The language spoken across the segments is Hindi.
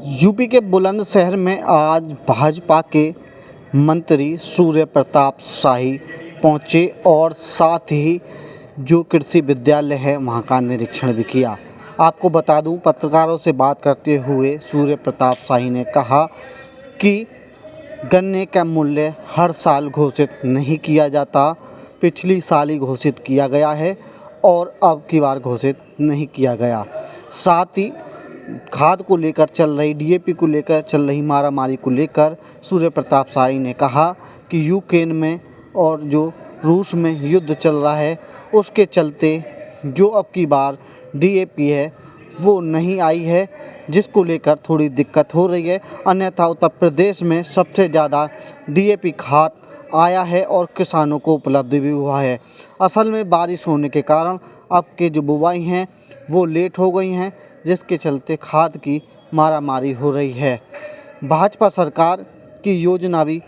यूपी के बुलंदशहर में आज भाजपा के मंत्री सूर्य प्रताप शाही पहुंचे और साथ ही जो कृषि विद्यालय है वहां का निरीक्षण भी किया। आपको बता दूं, पत्रकारों से बात करते हुए सूर्य प्रताप शाही ने कहा कि गन्ने का मूल्य हर साल घोषित नहीं किया जाता, पिछली साल ही घोषित किया गया है और अब की बार घोषित नहीं किया गया। साथ ही खाद को लेकर चल रही डीएपी को लेकर चल रही मारामारी को लेकर सूर्य प्रताप शाही ने कहा कि यूक्रेन में और जो रूस में युद्ध चल रहा है उसके चलते जो अब की बार डीएपी है वो नहीं आई है, जिसको लेकर थोड़ी दिक्कत हो रही है। अन्यथा उत्तर प्रदेश में सबसे ज़्यादा डीएपी खाद आया है और किसानों को उपलब्ध भी हुआ है। असल में बारिश होने के कारण अब के जो बुवाई हैं वो लेट हो गई हैं, जिसके चलते खाद की मारामारी हो रही है। भाजपा सरकार की योजना भी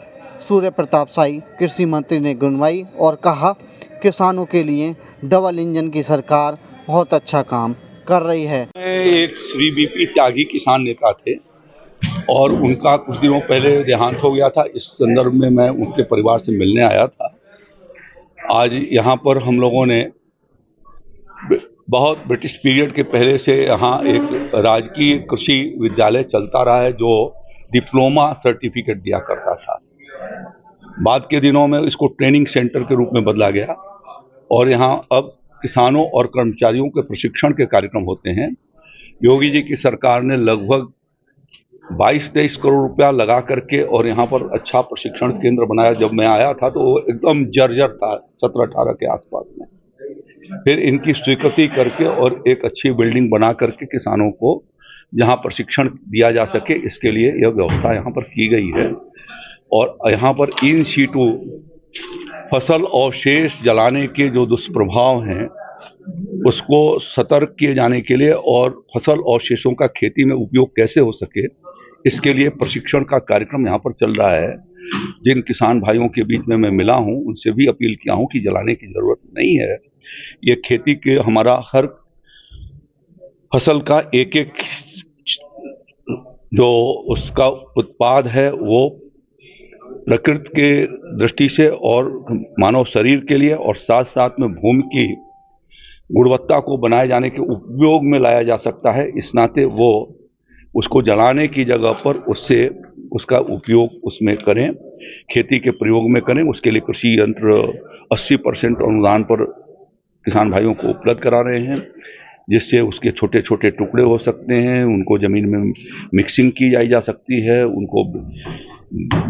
सूर्य प्रताप शाही कृषि मंत्री ने गिनवाई और कहा किसानों के लिए डबल इंजन की सरकार बहुत अच्छा काम कर रही है। एक श्री बीपी त्यागी किसान नेता थे और उनका कुछ दिनों पहले देहांत हो गया था। इस संदर्भ में मैं उनके परिवार से मिलने आया था। आज यहाँ पर हम लोगों ने बहुत ब्रिटिश पीरियड के पहले से यहाँ एक राजकीय कृषि विद्यालय चलता रहा है जो डिप्लोमा सर्टिफिकेट दिया करता था। बाद के दिनों में इसको ट्रेनिंग सेंटर के रूप में बदला गया और यहाँ अब किसानों और कर्मचारियों के प्रशिक्षण के कार्यक्रम होते हैं। योगी जी की सरकार ने लगभग 22-23 करोड़ रुपया लगा करके और यहाँ पर अच्छा प्रशिक्षण केंद्र बनाया। जब मैं आया था तो वो एकदम जर्जर था, 17-18 के आसपास में। फिर इनकी स्वीकृति करके और एक अच्छी बिल्डिंग बना करके किसानों को जहाँ प्रशिक्षण दिया जा सके इसके लिए यह व्यवस्था यहाँ पर की गई है। और यहाँ पर इन सीटू फसल अवशेष जलाने के जो दुष्प्रभाव हैं उसको सतर्क किए जाने के लिए और फसल अवशेषों का खेती में उपयोग कैसे हो सके इसके लिए प्रशिक्षण का कार्यक्रम यहाँ पर चल रहा है। जिन किसान भाइयों के बीच में मैं मिला हूँ उनसे भी अपील किया हूँ कि जलाने की जरूरत नहीं है। ये खेती के हमारा हर फसल का एक एक जो उसका उत्पाद है वो प्रकृति के दृष्टि से और मानव शरीर के लिए और साथ साथ में भूमि की गुणवत्ता को बनाए जाने के उपयोग में लाया जा सकता है। इस नाते वो उसको जलाने की जगह पर उससे उसका उपयोग उसमें करें, खेती के प्रयोग में करें। उसके लिए कृषि यंत्र 80% अनुदान पर किसान भाइयों को उपलब्ध करा रहे हैं, जिससे उसके छोटे छोटे टुकड़े हो सकते हैं, उनको जमीन में मिक्सिंग की जा सकती है, उनको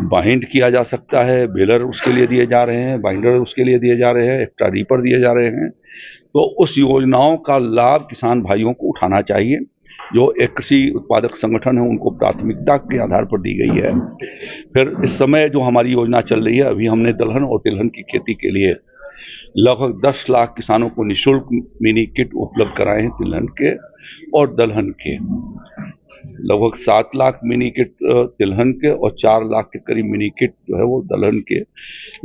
बाइंड किया जा सकता है। बेलर उसके लिए दिए जा रहे हैं, बाइंडर उसके लिए दिए जा रहे हैं, एक्स्ट्रा रीपर दिए जा रहे हैं। तो उस योजनाओं का लाभ किसान भाइयों को उठाना चाहिए। जो एक कृषि उत्पादक संगठन है उनको प्राथमिकता के आधार पर दी गई है। फिर इस समय जो हमारी योजना चल रही है, अभी हमने दलहन और तिलहन की खेती के लिए लगभग 10 लाख किसानों को निःशुल्क मिनी किट उपलब्ध कराए हैं तिलहन के और दलहन के। लगभग 7 लाख मिनी किट तिलहन के और 4 लाख के करीब मिनी किट जो है वो दलहन के,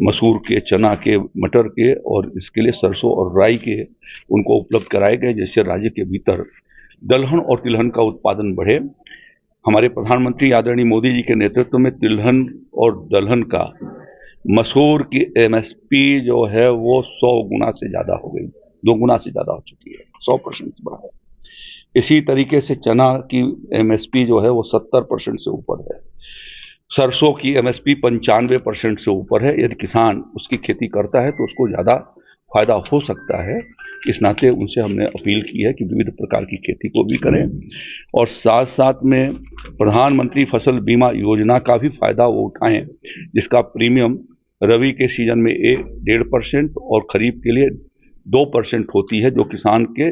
मसूर के, चना के, मटर के और इसके लिए सरसों और राई के उनको उपलब्ध कराए गए, जिससे राज्य के भीतर दलहन और तिलहन का उत्पादन बढ़े। हमारे प्रधानमंत्री आदरणीय मोदी जी के नेतृत्व में तिलहन और दलहन का मसूर की एमएसपी जो है वो 100 गुना से ज्यादा हो गई, 2 गुना से ज्यादा हो चुकी है, 100% बढ़ा है। इसी तरीके से चना की एमएसपी जो है वो 70% से ऊपर है। सरसों की एमएसपी 95% से ऊपर है। यदि किसान उसकी खेती करता है तो उसको ज्यादा फायदा हो सकता है। इस नाते उनसे हमने अपील की है कि विविध प्रकार की खेती को भी करें और साथ साथ में प्रधानमंत्री फसल बीमा योजना का भी फायदा वो उठाएं, जिसका प्रीमियम रबी के सीजन में 1.5% और खरीफ के लिए 2% होती है। जो किसान के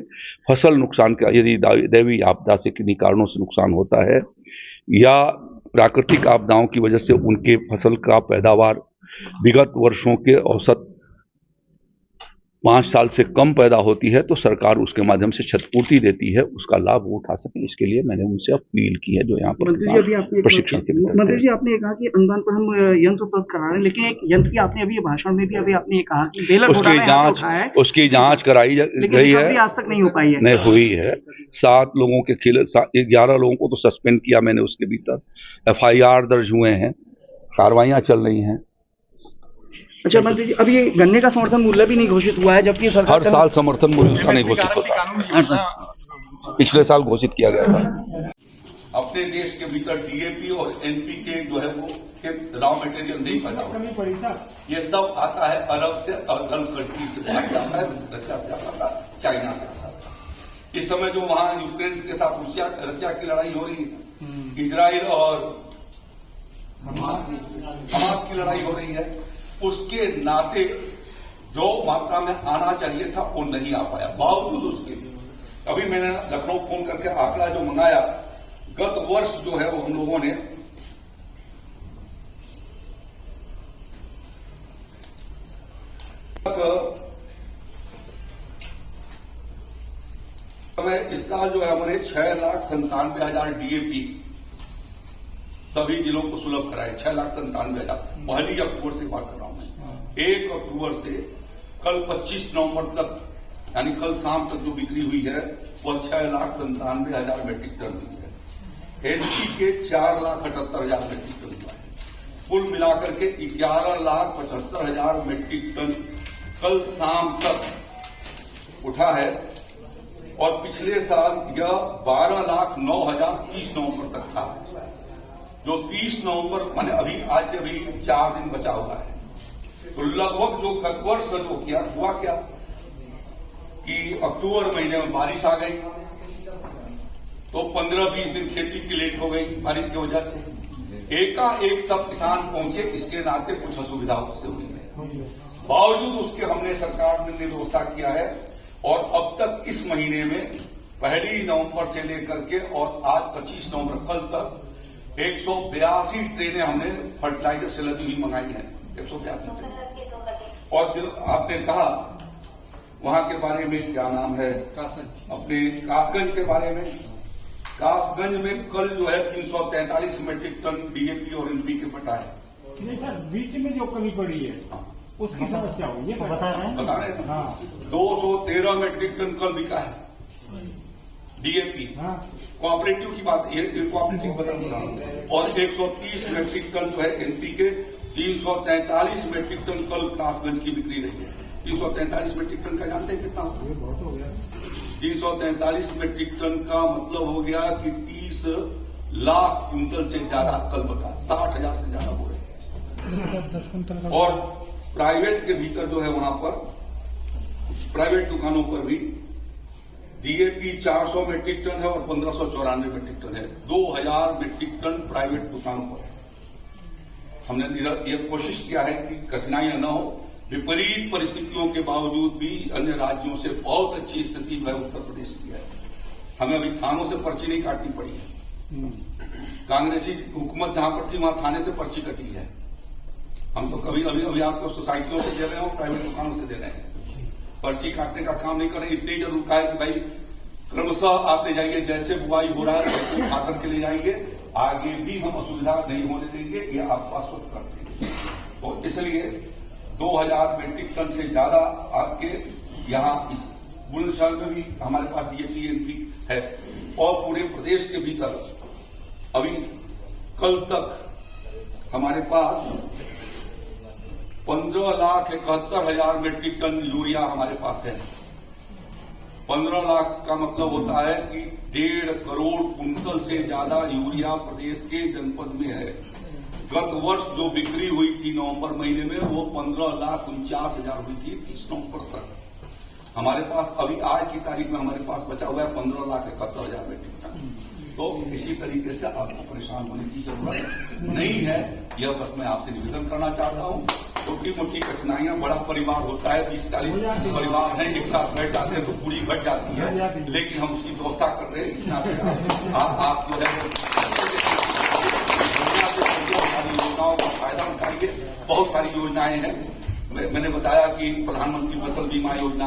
फसल नुकसान का, यदि दैवीय आपदा से किन्हीं कारणों से नुकसान होता है या प्राकृतिक आपदाओं की वजह से उनके फसल का पैदावार विगत वर्षों के औसत 5 साल से कम पैदा होती है तो सरकार उसके माध्यम से क्षतिपूर्ति देती है, उसका लाभ वो उठा सके, इसके लिए मैंने उनसे अपील की है जो यहाँ पर प्रशिक्षण के लिए। मंत्री जी, आपने कहा कि अनुदान पर हम यंत्र उपलब्ध करा रहे हैं, लेकिन एक यंत्र की आपने अभी भाषण में भी आपने कहा कि बेलर उसकी जांच कराई गई है, आज तक नहीं हो पाई है। नहीं हुई है। 7 लोगों के खिलाफ 11 लोगों को तो सस्पेंड किया मैंने, उसके भीतर FIR दर्ज हुए हैं, कार्रवाइयां चल रही हैं। अच्छा मंत्री जी, अभी गन्ने का समर्थन मूल्य भी नहीं घोषित हुआ है, जबकि सरकार हर साल समर्थन मूल्य का नहीं घोषित होता, पिछले साल घोषित किया गया था। अपने देश के भीतर DAP और NPK जो है वो रॉ मटेरियल नहीं पैदा होता, ये सब आता है अरब से और गल्फ कंट्री से आता है, रशिया से आता है, चाइना से आता है। इस समय जो वहां यूक्रेन के साथ रशिया की लड़ाई हो रही है, इजराइल और हमास की लड़ाई हो रही है, उसके नाते जो मात्रा में आना चाहिए था वो नहीं आ पाया। बावजूद उसके अभी मैंने लखनऊ फोन करके आंकड़ा जो मंगाया, गत वर्ष जो है वो हम लोगों ने इस साल जो है हमने 6,97,000 DAP सभी जिलों को सुलभ कराए। 6,97,000 पहली अक्टूबर से बात कर रहा हूं मैं। 1 अक्टूबर से कल 25 नवंबर तक यानी कल शाम तक जो बिक्री हुई है वह 6,97,000 मेट्रिक टन हुई है। NPK 4,78,000 मेट्रिक टन हुआ है। कुल मिलाकर के 11,75,000 मेट्रिक टन कल शाम तक उठा है और पिछले साल यह 12,09,000 30 नवंबर तक था, जो 30 नवंबर माने अभी आज से अभी 4 दिन बचा हुआ है। तो लगभग जो गत वर्ष जो किया हुआ क्या कि अक्टूबर महीने में बारिश आ गई तो 15-20 दिन खेती की लेट हो गई बारिश की वजह से। एकाएक सब किसान पहुंचे, इसके नाते कुछ असुविधा उससे हुई है। बावजूद उसके हमने सरकार ने व्यवस्था किया है और अब तक इस महीने में 1 नवंबर से लेकर के और आज 25 नवंबर कल तक 182 ट्रेनें हमने फर्टिलाइजर से लदी हुई मंगाई हैं। 182 ट्रेनें। और जो आपने कहा वहां के बारे में क्या नाम है, अपने कासगंज के बारे में, कासगंज में कल जो है 343 मेट्रिक टन DAP और NPK बटा है। नहीं सर, बीच में जो कमी पड़ी है उसकी समस्या हुई है, बता रहे हैं। हाँ। 213 मेट्रिक टन कल बिका है DAP। कोऑपरेटिव की बात, ये कोऑपरेटिव बता रहा हूं। और 130 मेट्रिक टन जो है NPK, 343 मेट्रिक टन कल कासगंज की बिक्री रही है। 343 मेट्रिक टन का जानते हैं कितना बहुत हो गया? 343 मेट्रिक टन का मतलब हो गया कि 30 लाख क्विंटल से ज्यादा कल बटा, 60,000 से ज्यादा हो रहे हैं। और प्राइवेट के भीतर जो है वहां पर प्राइवेट दुकानों पर भी DAP 400 मेट्रिक टन है और 1594 मेट्रिक टन है। 2000 मेट्रिक टन प्राइवेट दुकानों पर है। हमने ये कोशिश किया है कि कठिनाइयां न हो। विपरीत परिस्थितियों के बावजूद भी अन्य राज्यों से बहुत अच्छी स्थिति है उत्तर प्रदेश की है। हमें अभी थानों से पर्ची नहीं काटनी पड़ी है। कांग्रेसी हुकूमत जहां पर थी वहां थाने से पर्ची कटी है। हम तो कभी अभी आपको सोसाइटियों से दे रहे हो, प्राइवेट दुकानों से दे रहे हैं। पर्ची काटने का काम नहीं कर रहे। इतनी जरूर कहा है कि भाई क्रमशः आप ले जाइए, जैसे बुआई हो रहा है वैसे उठा करके ले जाइए, आगे भी हम असुविधा नहीं होने देंगे, ये आपको आश्वस्त करते हैं। तो इसलिए 2000 मेट्रिक टन से ज्यादा आपके यहाँ इस बुलंदशहर में भी हमारे पास DAP NPK है और पूरे प्रदेश के भीतर अभी कल तक हमारे पास 15,71,000 मेट्रिक टन यूरिया हमारे पास है। 15 लाख का मतलब होता है कि 1.5 करोड़ कुंटल से ज्यादा यूरिया प्रदेश के जनपद में है। गत वर्ष जो बिक्री हुई थी नवंबर महीने में वो 15,49,000 हुई थी 30 नवंबर तक। हमारे पास अभी आज की तारीख में हमारे पास बचा हुआ है 15,71,000 मेट्रिक टन। तो इसी तरीके से आपको परेशान होने की जरूरत नहीं है। यह बस मैं आपसे निवेदन करना चाहता हूँ। छोटी मोटी कठिनाइयां, बड़ा परिवार होता है, 20-40 परिवार हैं, एक साथ बैठ जाते हैं तो पूरी घट जाती है, लेकिन हम उसकी व्यवस्था कर रहे हैं। इस नाते आप जो है योजनाओं का फायदा उठाइए। बहुत सारी योजनाएं हैं। मैंने बताया कि प्रधानमंत्री फसल बीमा योजना